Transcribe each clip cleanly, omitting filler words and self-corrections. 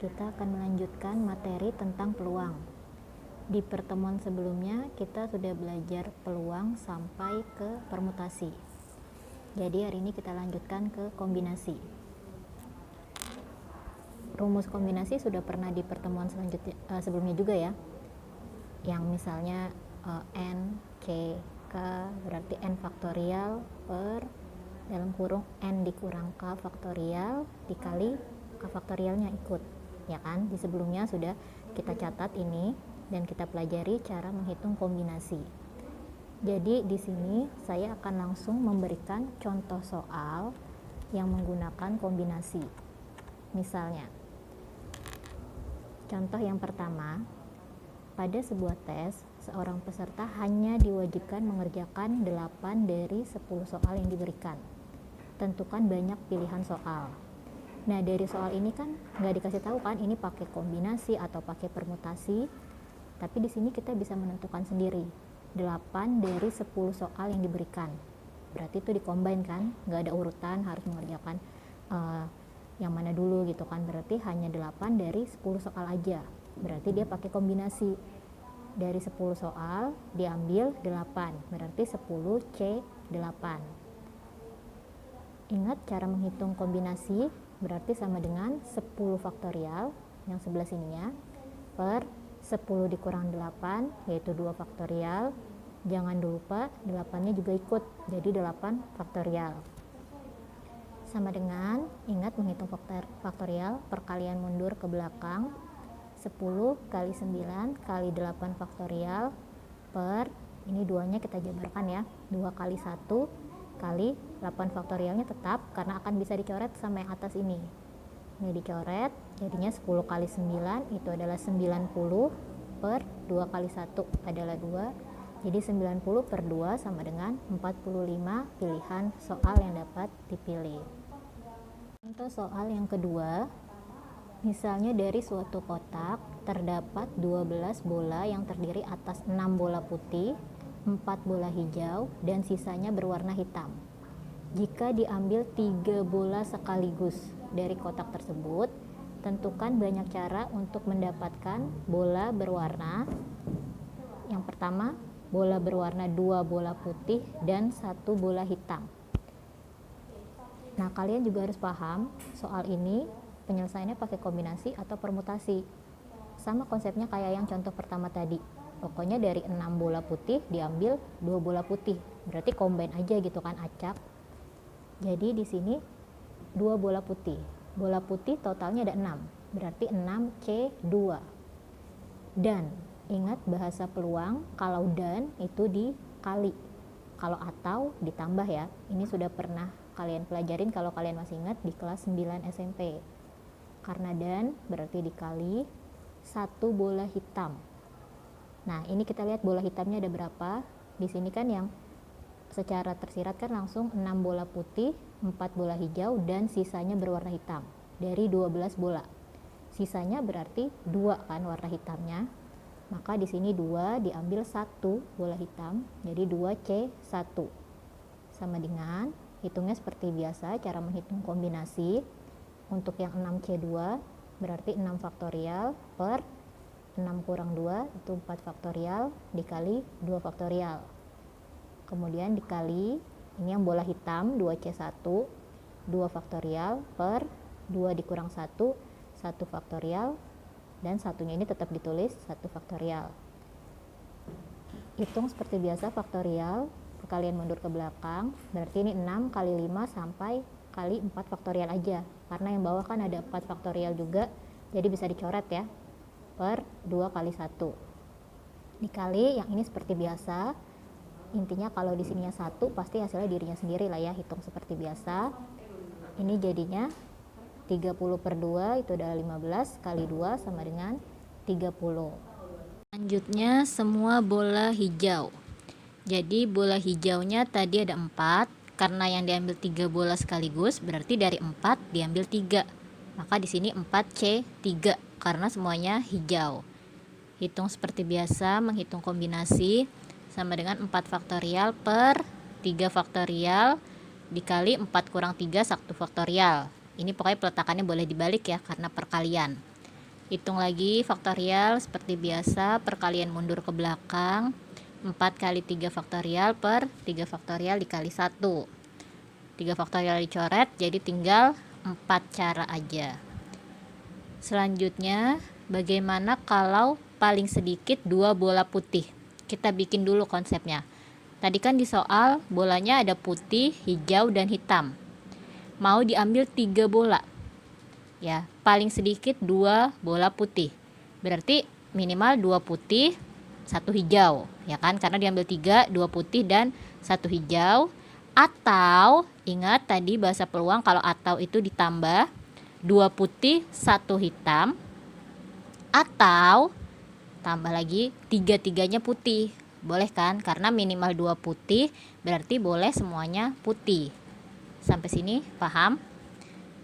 kita akan melanjutkan materi tentang peluang. Di pertemuan sebelumnya kita sudah belajar peluang sampai ke permutasi. Jadi hari ini kita lanjutkan ke kombinasi. Rumus kombinasi sudah pernah di pertemuan sebelumnya juga ya. Yang misalnya N, C, K berarti N faktorial per dalam kurung N dikurang K faktorial dikali K faktorialnya ikut, ya kan? Di sebelumnya sudah kita catat ini dan kita pelajari cara menghitung kombinasi. Jadi di sini saya akan langsung memberikan contoh soal yang menggunakan kombinasi. Misalnya, contoh yang pertama, pada sebuah tes, seorang peserta hanya diwajibkan mengerjakan 8 dari 10 soal yang diberikan. Tentukan banyak pilihan soal. Nah, dari soal ini kan nggak dikasih tahu kan ini pakai kombinasi atau pakai permutasi, tapi di sini kita bisa menentukan sendiri 8 dari 10 soal yang diberikan. Berarti itu dikombin kan, nggak ada urutan harus mengerjakan yang mana dulu gitu kan. Berarti hanya 8 dari 10 soal aja. Berarti dia pakai kombinasi. Dari 10 soal diambil 8, berarti 10C8. Ingat cara menghitung kombinasi berarti sama dengan 10 faktorial yang sebelah sininya per 10 dikurang 8 yaitu 2 faktorial. Jangan lupa 8-nya juga ikut, jadi 8 faktorial. Sama dengan, ingat menghitung faktorial, perkalian mundur ke belakang. 10 kali 9 kali 8 faktorial per, ini duanya kita jabarkan ya, 2 kali 1 kali 8 faktorialnya tetap karena akan bisa dicoret sama yang atas ini. Ini dicoret, jadinya 10 kali 9 itu adalah 90 per 2 kali 1 adalah 2. Jadi 90 per 2 sama dengan 45 pilihan soal yang dapat dipilih. Contoh soal yang kedua, misalnya dari suatu kotak terdapat 12 bola yang terdiri atas 6 bola putih, 4 bola hijau, dan sisanya berwarna hitam. Jika diambil 3 bola sekaligus dari kotak tersebut, tentukan banyak cara untuk mendapatkan bola berwarna. Yang pertama, bola berwarna 2 bola putih dan 1 bola hitam. Nah, kalian juga harus paham soal ini penyelesaiannya pakai kombinasi atau permutasi. Sama konsepnya kayak yang contoh pertama tadi. Pokoknya dari 6 bola putih diambil 2 bola putih. Berarti combine aja gitu kan, acak. Jadi di sini 2 bola putih. Bola putih totalnya ada 6. Berarti 6C2. Dan ingat bahasa peluang, kalau dan itu dikali. Kalau atau ditambah ya. Ini sudah pernah kalian pelajarin kalau kalian masih ingat di kelas 9 SMP. Karena dan berarti dikali 1 bola hitam. Nah, ini kita lihat bola hitamnya ada berapa. Di sini kan yang secara tersirat kan langsung 6 bola putih, 4 bola hijau, dan sisanya berwarna hitam. Dari 12 bola. Sisanya berarti 2 kan warna hitamnya. Maka di sini 2 diambil 1 bola hitam, jadi 2C1. Sama dengan, hitungnya seperti biasa, cara menghitung kombinasi. Untuk yang 6C2 berarti 6 faktorial per 6 kurang 2 itu 4 faktorial dikali 2 faktorial. Kemudian dikali, ini yang bola hitam 2C1, 2 faktorial per 2 dikurang 1, 1 faktorial, dan satunya ini tetap ditulis 1 faktorial. Hitung seperti biasa faktorial, perkalian mundur ke belakang, berarti ini 6 kali 5 sampai kali 4 faktorial aja, karena yang bawah kan ada 4 faktorial juga, jadi bisa dicoret ya, per 2 kali 1 dikali yang ini seperti biasa. Intinya kalau di sininya 1 pasti hasilnya dirinya sendiri lah ya, hitung seperti biasa. Ini jadinya 30 per 2 itu adalah 15 kali 2 sama dengan 30. Selanjutnya semua bola hijau. Jadi bola hijaunya tadi ada 4, karena yang diambil 3 bola sekaligus berarti dari 4 diambil 3. Maka di sini 4C3 karena semuanya hijau. Hitung seperti biasa, menghitung kombinasi sama dengan 4 faktorial per 3 faktorial dikali 4 kurang 3 1 faktorial. Ini pokoknya peletakannya boleh dibalik ya karena perkalian. Hitung lagi faktorial seperti biasa, perkalian mundur ke belakang. 4 kali 3 faktorial per 3 faktorial dikali 1. 3 faktorial dicoret, jadi tinggal 4 cara aja. Selanjutnya, bagaimana kalau paling sedikit 2 bola putih? Kita bikin dulu konsepnya. Tadi kan di soal bolanya ada putih, hijau, dan hitam. Mau diambil 3 bola. Ya, paling sedikit 2 bola putih. Berarti minimal 2 putih, 1 hijau, ya kan? Karena diambil 3, 2 putih dan 1 hijau. Atau ingat tadi bahasa peluang, kalau atau itu ditambah 2 putih, 1 hitam. Atau tambah lagi 3-3-nya putih. Boleh kan? Karena minimal 2 putih, berarti boleh semuanya putih. Sampai sini paham?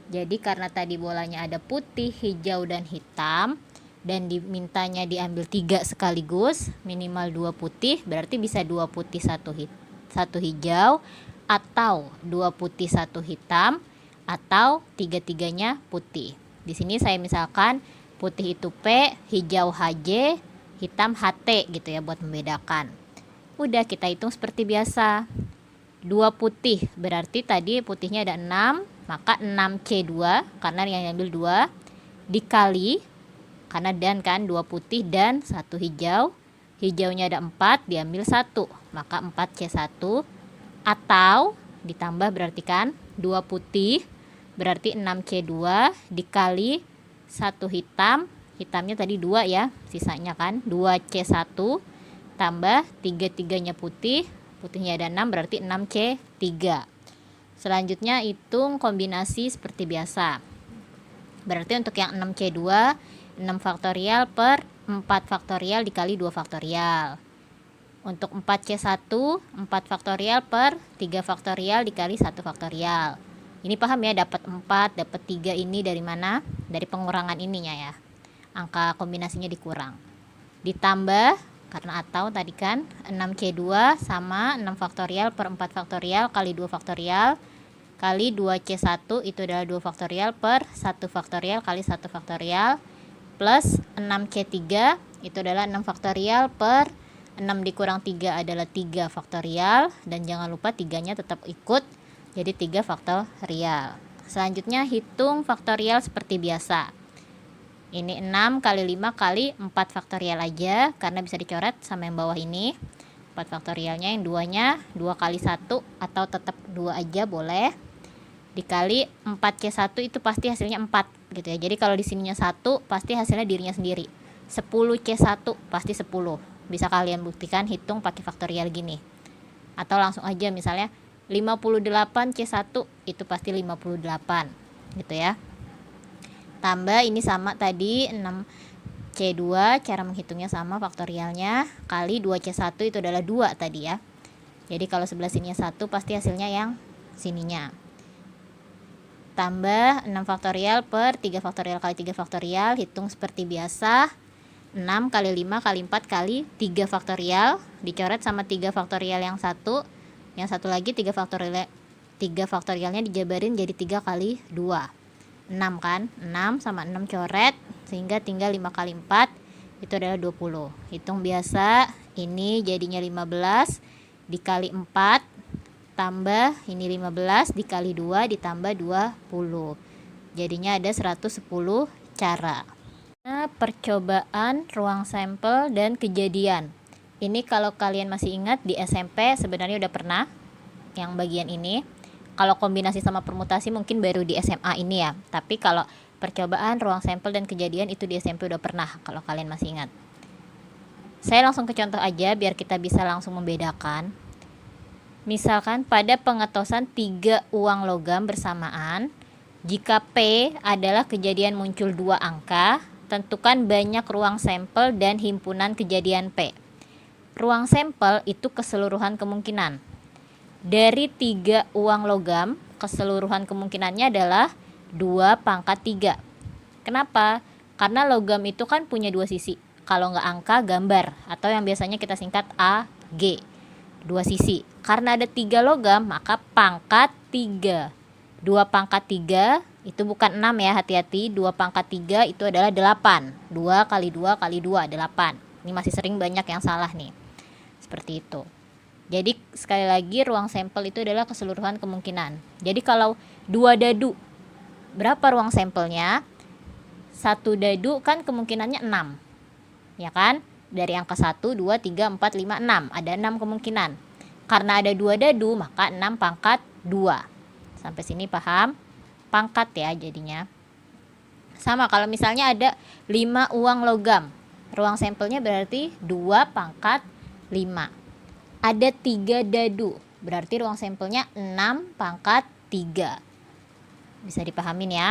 Jadi karena tadi bolanya ada putih, hijau, dan hitam, dan dimintanya diambil 3 sekaligus, minimal 2 putih, berarti bisa 2 putih 1 hijau, atau 2 putih 1 hitam, atau 3-3-nya putih. Di sini saya misalkan putih itu P, hijau HJ, hitam HT gitu ya, buat membedakan. Udah, kita hitung seperti biasa. 2 putih berarti tadi putihnya ada 6, maka 6C2 karena yang diambil 2 dikali, karena dan kan 2 putih dan 1 hijau, hijaunya ada 4 diambil 1, maka 4C1, atau ditambah berarti kan 2 putih berarti 6C2 dikali 1 hitam, hitamnya tadi 2 ya, sisanya kan 2C1 tambah 3-3-nya putih, putihnya ada 6 berarti 6C3. Selanjutnya hitung kombinasi seperti biasa. Berarti untuk yang 6C2, 6 faktorial per 4 faktorial dikali 2 faktorial. Untuk 4C1, 4 faktorial per 3 faktorial dikali 1 faktorial. Ini paham ya, dapat 4, dapat 3 ini dari mana? Dari pengurangan ininya ya. Angka kombinasinya dikurang. Ditambah karena atau tadi kan 6C2 sama 6 faktorial per 4 faktorial kali 2 faktorial kali 2C1 itu adalah 2 faktorial per 1 faktorial kali 1 faktorial plus 6C3 itu adalah 6 faktorial per 6 dikurang 3 adalah 3 faktorial, dan jangan lupa 3-nya tetap ikut jadi 3 faktorial. Selanjutnya hitung faktorial seperti biasa. Ini 6 kali 5 kali 4 faktorial aja, karena bisa dicoret sama yang bawah ini. 4 faktorialnya yang 2-nya 2 kali 1 atau tetap 2 aja boleh. Dikali 4C1 itu pasti hasilnya 4 gitu ya. Jadi kalau di sininya 1 pasti hasilnya dirinya sendiri. 10C1 pasti 10. Bisa kalian buktikan, hitung pakai faktorial gini. Atau langsung aja misalnya 58C1 itu pasti 58 gitu ya. Tambah ini sama tadi 6C2, cara menghitungnya sama faktorialnya, kali 2C1 itu adalah 2 tadi ya. Jadi kalau sebelah sininya 1 pasti hasilnya yang sininya. Tambah 6 faktorial per 3 faktorial kali 3 faktorial, hitung seperti biasa. 6 kali 5 kali 4 kali 3 faktorial, dicoret sama 3 faktorial yang satu. Yang satu lagi 3 faktorialnya dijabarin jadi 3 kali 2. 6 kan, 6 sama 6 coret, sehingga tinggal 5 kali 4 itu adalah 20. Hitung biasa, ini jadinya 15 dikali 4 tambah ini 15 dikali 2 ditambah 20, jadinya ada 110 cara. Nah, percobaan, ruang sampel, dan kejadian. Ini kalau kalian masih ingat di SMP sebenarnya udah pernah yang bagian ini. Kalau kombinasi sama permutasi mungkin baru di SMA ini ya. Tapi kalau percobaan, ruang sampel, dan kejadian itu di SMP udah pernah, kalau kalian masih ingat. Saya langsung ke contoh aja biar kita bisa langsung membedakan. Misalkan pada pengetosan 3 uang logam bersamaan, jika P adalah kejadian muncul 2 angka, tentukan banyak ruang sampel dan himpunan kejadian P. Ruang sampel itu keseluruhan kemungkinan. Dari 3 uang logam, keseluruhan kemungkinannya adalah 2 pangkat 3. Kenapa? Karena logam itu kan punya 2 sisi. Kalau nggak angka, gambar. Atau yang biasanya kita singkat AG. 2 sisi. Karena ada 3 logam, maka pangkat 3. 2 pangkat 3 Itu bukan 6 ya, hati-hati. 2 pangkat 3 itu adalah 8. 2 kali 2 kali 2, 8. Ini masih sering banyak yang salah nih. Seperti itu. Jadi sekali lagi ruang sampel itu adalah keseluruhan kemungkinan. Jadi kalau 2 dadu, berapa ruang sampelnya? 1 dadu kan kemungkinannya 6. Ya kan? Dari angka 1, 2, 3, 4, 5, 6. Ada 6 kemungkinan. Karena ada 2 dadu, maka 6 pangkat 2. Sampai sini paham? Pangkat ya jadinya. Sama kalau misalnya ada 5 uang logam. Ruang sampelnya berarti 2 pangkat 5. Ada 3 dadu, berarti ruang sampelnya 6 pangkat 3. Bisa dipahamin ya.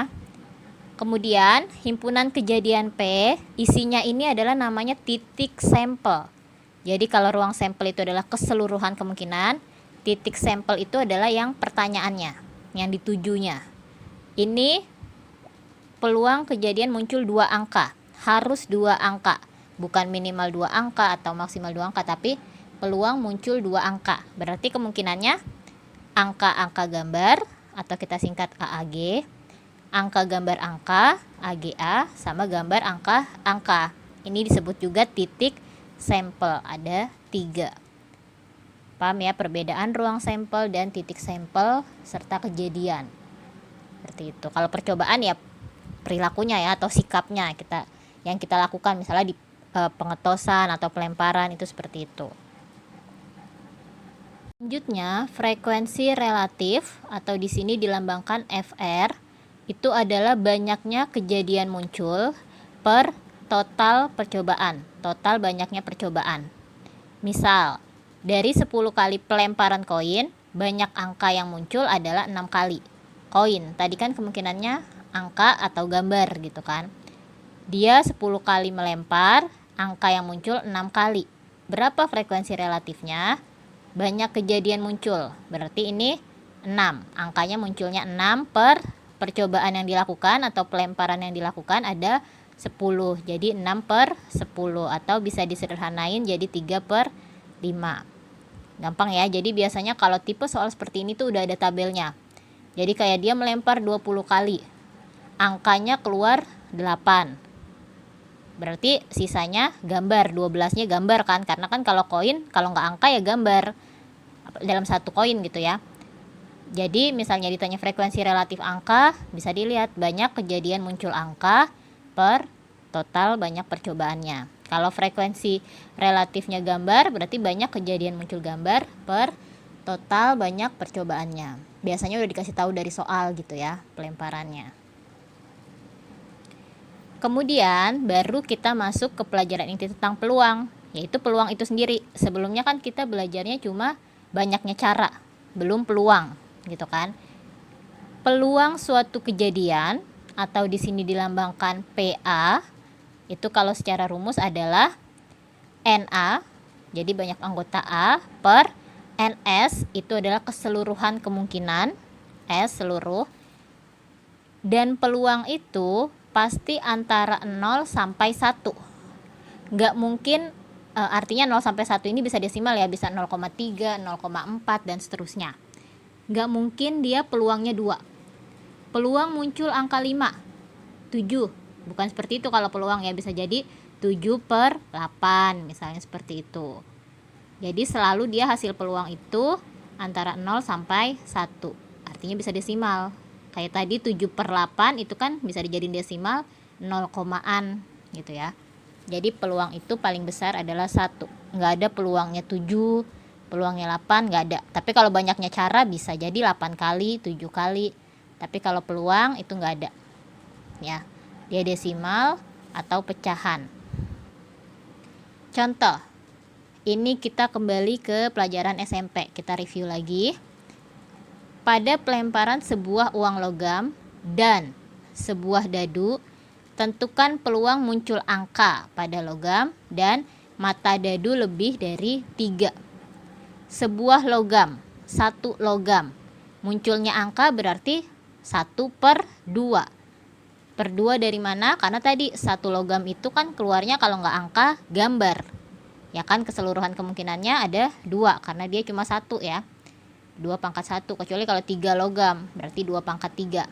Kemudian himpunan kejadian P, isinya ini adalah namanya titik sampel. Jadi kalau ruang sampel itu adalah keseluruhan kemungkinan, titik sampel itu adalah yang pertanyaannya, yang ditujunya. Ini peluang kejadian muncul 2 angka, harus 2 angka, bukan minimal 2 angka atau maksimal 2 angka, tapi peluang muncul 2 angka. Berarti kemungkinannya angka-angka gambar atau kita singkat AAG, angka gambar angka AGA, sama gambar angka-angka. Ini disebut juga titik sampel, ada 3. Paham ya perbedaan ruang sampel dan titik sampel serta kejadian. Seperti itu. Kalau percobaan ya perilakunya ya atau sikapnya yang kita lakukan, misalnya di pengetosan atau pelemparan, itu seperti itu. Selanjutnya, frekuensi relatif atau di sini dilambangkan FR, itu adalah banyaknya kejadian muncul per total percobaan, total banyaknya percobaan. Misal, dari 10 kali pelemparan koin, banyak angka yang muncul adalah 6 kali. Koin, tadi kan kemungkinannya angka atau gambar gitu kan. Dia 10 kali melempar, angka yang muncul 6 kali. Berapa frekuensi relatifnya? Banyak kejadian muncul, berarti ini 6. Angkanya munculnya 6 per percobaan yang dilakukan atau pelemparan yang dilakukan ada 10. Jadi 6 per 10 atau bisa disederhanain jadi 3 per 5. Gampang ya. Jadi biasanya kalau tipe soal seperti ini tuh udah ada tabelnya. Jadi kayak dia melempar 20 kali. Angkanya keluar 8. Berarti sisanya gambar, 12-nya gambar kan. Karena kan kalau koin, kalau nggak angka ya gambar dalam satu koin gitu ya. Jadi misalnya ditanya frekuensi relatif angka, bisa dilihat banyak kejadian muncul angka per total banyak percobaannya. Kalau frekuensi relatifnya gambar, berarti banyak kejadian muncul gambar per total banyak percobaannya. Biasanya udah dikasih tahu dari soal gitu ya, pelemparannya. Kemudian baru kita masuk ke pelajaran inti tentang peluang, yaitu peluang itu sendiri. Sebelumnya kan kita belajarnya cuma banyaknya cara, belum peluang gitu kan. Peluang suatu kejadian atau di sini dilambangkan PA, itu kalau secara rumus adalah NA, jadi banyak anggota A, per NS, itu adalah keseluruhan kemungkinan, S seluruh. Dan peluang itu pasti antara 0 sampai 1. Nggak mungkin, artinya 0 sampai 1 ini bisa desimal ya, bisa 0,3, 0,4 dan seterusnya. Nggak mungkin dia peluangnya 2. Peluang muncul angka 5, 7. Bukan seperti itu kalau peluang ya, bisa jadi 7 per 8 misalnya seperti itu. Jadi selalu dia hasil peluang itu antara 0 sampai 1. Artinya bisa desimal. Kayak tadi 7 per 8 itu kan bisa dijadiin desimal 0 komaan gitu ya. Jadi peluang itu paling besar adalah 1. Nggak ada peluangnya 7, peluangnya 8, nggak ada. Tapi kalau banyaknya cara bisa jadi 8 kali, 7 kali. Tapi kalau peluang itu nggak ada. Ya, dia desimal atau pecahan. Contoh, ini kita kembali ke pelajaran SMP. Kita review lagi. Pada pelemparan sebuah uang logam dan sebuah dadu, tentukan peluang muncul angka pada logam dan mata dadu lebih dari 3. Sebuah logam, 1 logam, munculnya angka berarti 1 per 2. Per 2 dari mana? Karena tadi 1 logam itu kan keluarnya kalau nggak angka, gambar. Ya kan, keseluruhan kemungkinannya ada 2 karena dia cuma 1 ya. 2 pangkat 1, kecuali kalau 3 logam berarti 2 pangkat 3.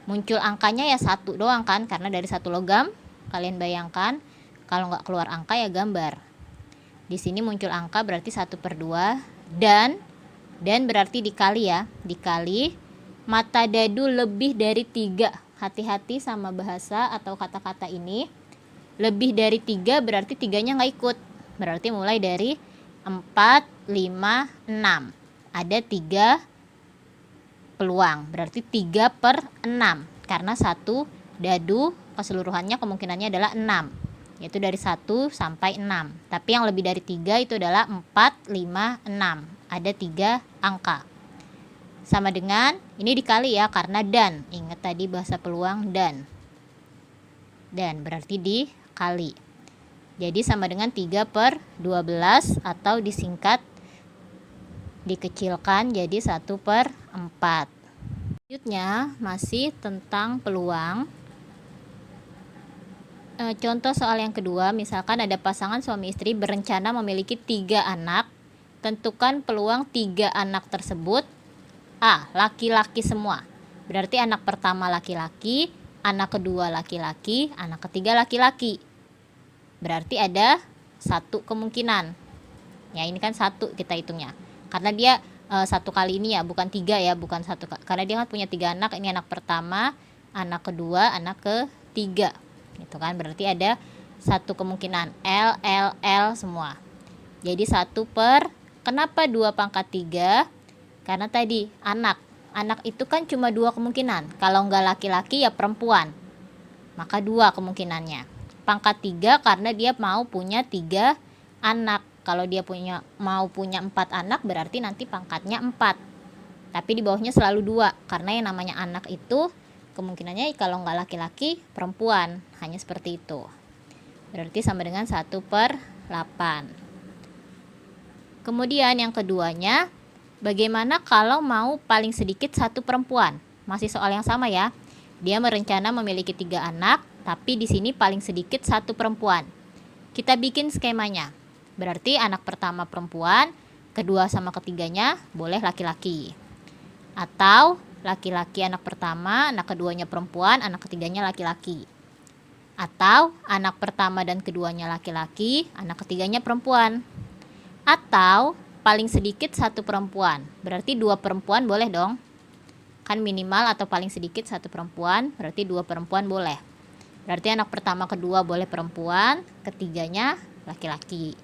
muncul angkanya ya 1 doang kan, karena dari 1 logam. Kalian bayangkan kalau nggak keluar angka ya gambar. Di sini muncul angka berarti 1/2 dan berarti dikali ya, dikali mata dadu lebih dari 3. Hati-hati sama bahasa atau kata-kata ini. Lebih dari 3 berarti 3-nya nggak ikut. Berarti mulai dari 4, 5, 6. Ada 3 peluang, berarti 3/6, karena 1 dadu keseluruhannya kemungkinannya adalah 6, yaitu dari 1 sampai 6. Tapi yang lebih dari 3 itu adalah 4, 5, 6. Ada 3 angka. Sama dengan ini dikali ya, karena dan. Ingat tadi bahasa peluang dan. Dan berarti dikali. Jadi sama dengan 3/12 atau disingkat dikecilkan jadi 1/4. Selanjutnya masih tentang peluang. Contoh soal yang kedua, misalkan ada pasangan suami istri berencana memiliki 3 anak. Tentukan peluang 3 anak tersebut. A. Laki-laki semua. Berarti anak pertama laki-laki, anak kedua laki-laki, anak ketiga laki-laki. Berarti ada 1 kemungkinan. Ya ini kan 1 kita hitungnya. Karena dia 1 kali ini ya, bukan 3 ya, bukan 1. Karena dia kan punya 3 anak. Ini anak pertama, anak kedua, anak ketiga. Gitu kan, berarti ada 1 kemungkinan. L semua. Jadi 1 kenapa 2/3? Karena tadi anak itu kan cuma 2 kemungkinan. Kalau nggak laki-laki ya perempuan, maka 2 kemungkinannya. Pangkat 3 karena dia mau punya 3 anak. Kalau dia mau punya 4 anak berarti nanti pangkatnya 4. Tapi di bawahnya selalu 2, karena yang namanya anak itu kemungkinannya kalau nggak laki-laki perempuan, hanya seperti itu. Berarti sama dengan 1/8. Kemudian yang keduanya, bagaimana kalau mau paling sedikit 1 perempuan? Masih soal yang sama ya. Dia merencana memiliki 3 anak, tapi di sini paling sedikit 1 perempuan. Kita bikin skemanya. Berarti anak pertama perempuan, kedua sama ketiganya boleh laki-laki. Atau laki-laki anak pertama, anak keduanya perempuan, anak ketiganya laki-laki. Atau anak pertama dan keduanya laki-laki, anak ketiganya perempuan. Atau paling sedikit 1 perempuan. Berarti 2 perempuan boleh dong. Kan minimal atau paling sedikit 1 perempuan, berarti 2 perempuan boleh. Berarti anak pertama kedua boleh perempuan, ketiganya laki-laki.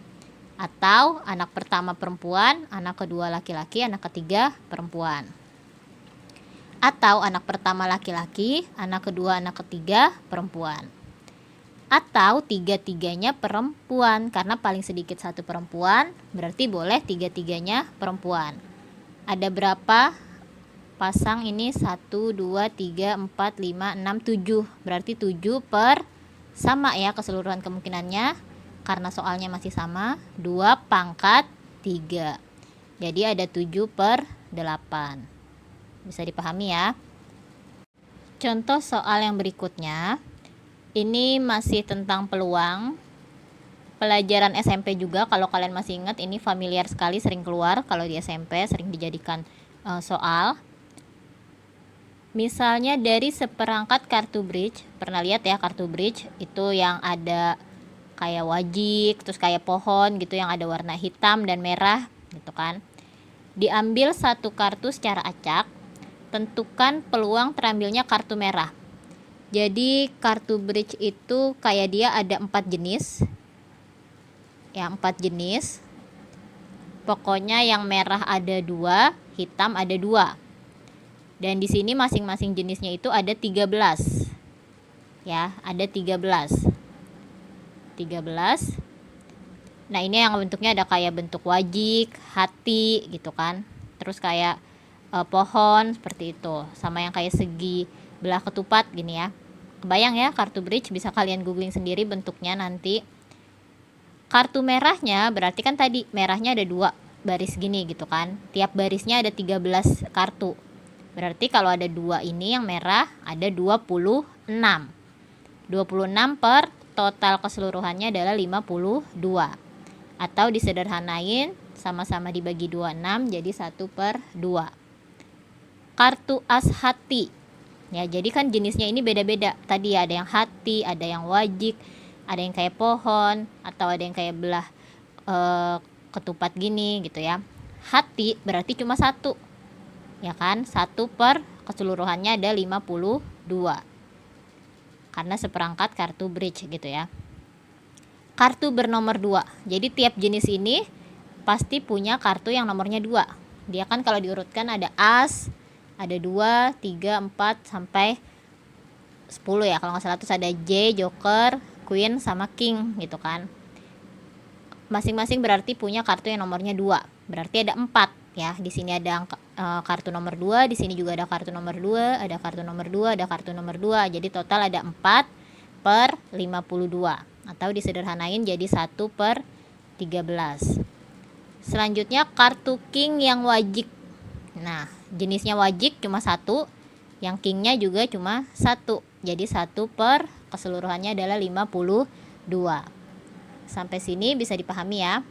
Atau anak pertama perempuan, anak kedua laki-laki, anak ketiga perempuan. Atau anak pertama laki-laki, anak kedua, anak ketiga perempuan. Atau 3-3-nya perempuan, karena paling sedikit 1 perempuan, berarti boleh 3-3-nya perempuan. Ada berapa pasang ini? 1, 2, 3, 4, 5, 6, 7. Berarti 7 sama ya keseluruhan kemungkinannya. Karena soalnya masih sama, 2/3. Jadi ada 7/8. Bisa dipahami ya. Contoh soal yang berikutnya. Ini masih tentang peluang. Pelajaran SMP juga, kalau kalian masih ingat, ini familiar sekali, sering keluar kalau di SMP, sering dijadikan soal. Misalnya dari seperangkat kartu bridge, pernah lihat ya kartu bridge itu yang ada kayak wajik, terus kayak pohon gitu yang ada warna hitam dan merah gitu kan. Diambil 1 kartu secara acak, tentukan peluang terambilnya kartu merah. Jadi kartu bridge itu kayak dia ada 4 jenis. Ya 4 jenis. Pokoknya yang merah ada 2, hitam ada 2. Dan di sini masing-masing jenisnya itu ada 13. Ya, ada 13. Nah, ini yang bentuknya ada kayak bentuk wajik, hati gitu kan. Terus kayak pohon seperti itu, sama yang kayak segi belah ketupat gini ya. Kebayang ya kartu bridge, bisa kalian googling sendiri bentuknya nanti. Kartu merahnya berarti kan tadi merahnya ada 2 baris gini gitu kan. Tiap barisnya ada 13 kartu. Berarti kalau ada 2 ini yang merah ada 26. 26 per total keseluruhannya adalah 52. Atau disederhanain sama-sama dibagi 26 jadi 1/2. Kartu as hati. Ya, jadi kan jenisnya ini beda-beda. Tadi ada yang hati, ada yang wajik, ada yang kayak pohon, atau ada yang kayak belah ketupat gini gitu ya. Hati berarti cuma satu, ya kan? Satu per keseluruhannya ada 52, karena seperangkat kartu bridge gitu ya. Kartu bernomor 2. Jadi tiap jenis ini pasti punya kartu yang nomornya 2. Dia kan kalau diurutkan ada as, ada 2, 3, 4 sampai 10 ya. Kalau nggak salah terus ada J, Joker, Queen sama King gitu kan. Masing-masing berarti punya kartu yang nomornya 2. Berarti ada 4 ya. Di sini ada kartu nomor 2, di sini juga ada kartu nomor 2, ada kartu nomor 2, ada kartu nomor 2. Jadi total ada 4 per 52. Atau disederhanain jadi 1 per 13. Selanjutnya kartu King yang wajik. Nah, jenisnya wajik cuma 1, yang Kingnya juga cuma 1. Jadi 1 per keseluruhannya adalah 52. Sampai sini bisa dipahami ya.